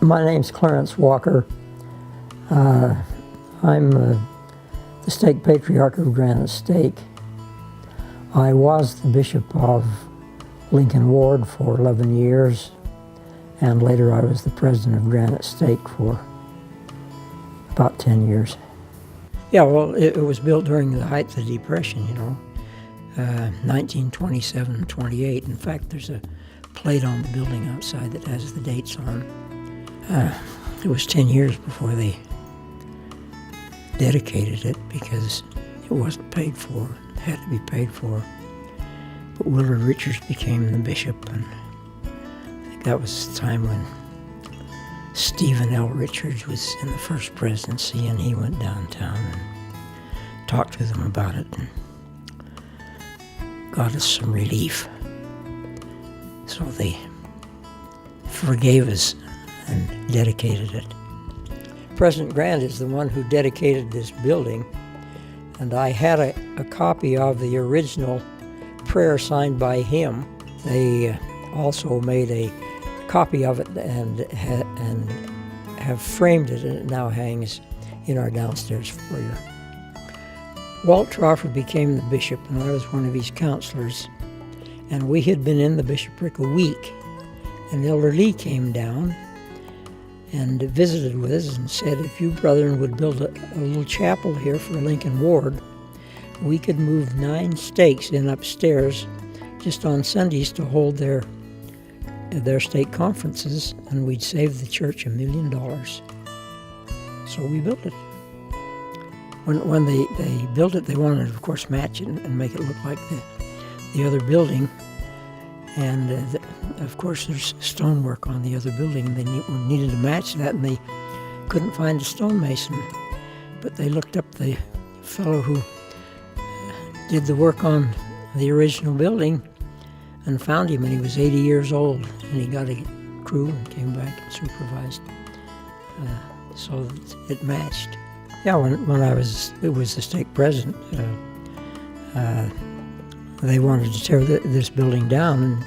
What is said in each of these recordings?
My name's Clarence Walker. I'm the stake patriarch of Granite Stake. I was the bishop of Lincoln Ward for 11 years, and later I was the president of Granite Stake for about 10 years. Yeah, well, it was built during the height of the Depression, 1927-28. In fact, there's a plate on the building outside that has the dates on. It was 10 years before they dedicated it because it wasn't paid for. It had to be paid for. But Willard Richards became the bishop, and I think that was the time when Stephen L. Richards was in the first presidency, and he went downtown and talked to them about it and got us some relief. So they forgave us and dedicated it. President Grant is the one who dedicated this building, and I had a copy of the original prayer signed by him. They also made a copy of it and have framed it, and it now hangs in our downstairs foyer. Walt Trafford became the bishop, and I was one of his counselors, and we had been in the bishopric a week, and Elder Lee came down and visited with us and said, if you brethren would build a little chapel here for Lincoln Ward, we could move 9 stakes in upstairs just on Sundays to hold their stake conferences, and we'd save the church $1 million. So we built it. When they built it, they wanted to, of course, match it and make it look like the other building. And of course, there's stonework on the other building. They needed to match that, and they couldn't find a stonemason. But they looked up the fellow who did the work on the original building and found him, and he was 80 years old. And he got a crew and came back and supervised. So it matched. Yeah, when I was the stake president, they wanted to tear this building down and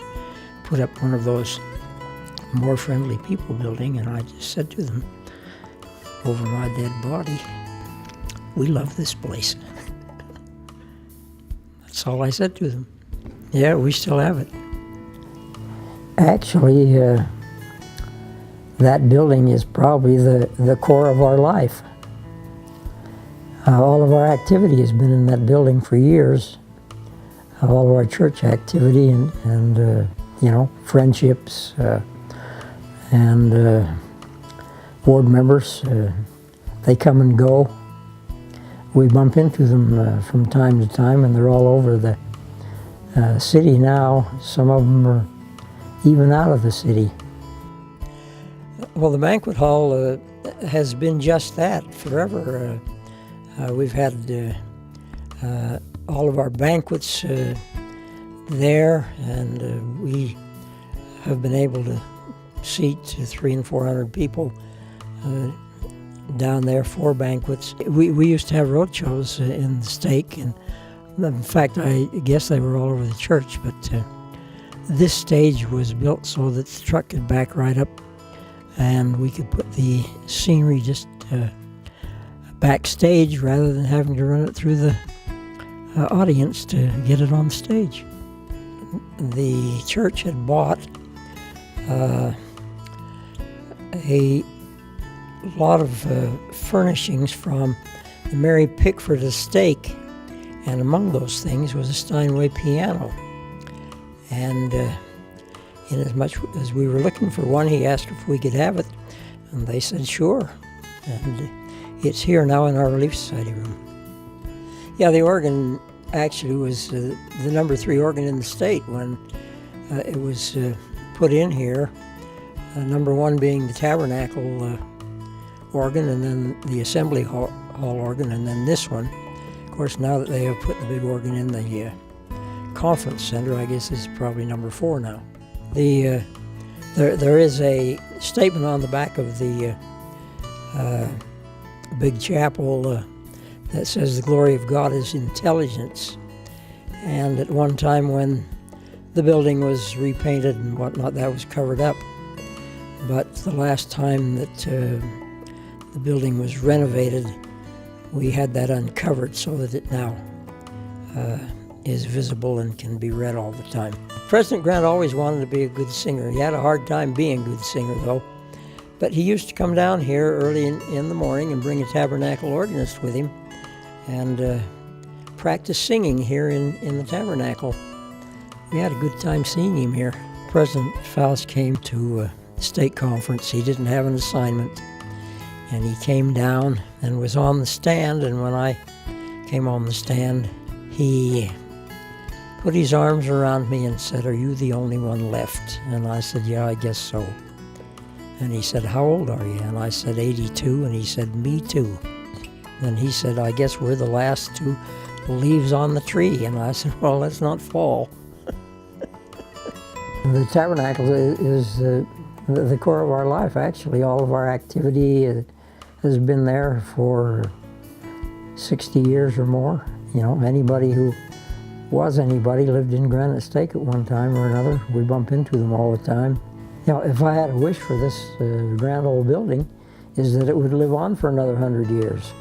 put up one of those more friendly people building, and I just said to them, over my dead body, we love this place. That's all I said to them. Yeah, we still have it. Actually, that building is probably the core of our life. All of our activity has been in that building for years. All of our church activity and friendships and board members, they come and go. We bump into them from time to time, and they're all over the city now. Some of them are even out of the city. Well, the banquet hall has been just that forever. We've had all of our banquets there, and we have been able to seat 300 and 400 people down there for banquets. We used to have roadshows in the stake, and in fact, I guess they were all over the church, but this stage was built so that the truck could back right up, and we could put the scenery just backstage rather than having to run it through the audience to get it on stage. The church had bought a lot of furnishings from the Mary Pickford estate, and among those things was a Steinway piano. And inasmuch as we were looking for one, he asked if we could have it, and they said sure. And it's here now in our Relief Society room. Yeah, the organ actually was the number 3 organ in the state when it was put in here. Number 1 being the Tabernacle organ, and then the Assembly Hall organ, and then this one. Of course, now that they have put the big organ in the Conference Center, I guess this is probably number 4 now. There is a statement on the back of the big chapel that says the glory of God is intelligence. And at one time when the building was repainted and whatnot, that was covered up. But the last time that the building was renovated, we had that uncovered so that it now is visible and can be read all the time. President Grant always wanted to be a good singer. He had a hard time being a good singer, though. But he used to come down here early in the morning and bring a Tabernacle organist with him and practice singing here in the Tabernacle. We had a good time seeing him here. President Faust came to the state conference. He didn't have an assignment. And he came down and was on the stand, and when I came on the stand, he put his arms around me and said, "Are you the only one left?" And I said, "Yeah, I guess so." And he said, "How old are you?" And I said, 82. And he said, "Me too." And he said, "I guess we're the last two leaves on the tree." And I said, "Well, let's not fall." The Tabernacle is the core of our life, actually. All of our activity has been there for 60 years or more. You know, anybody who was anybody lived in Granite Stake at one time or another. We bump into them all the time. You know, if I had a wish for this grand old building, is that it would live on for another 100 years.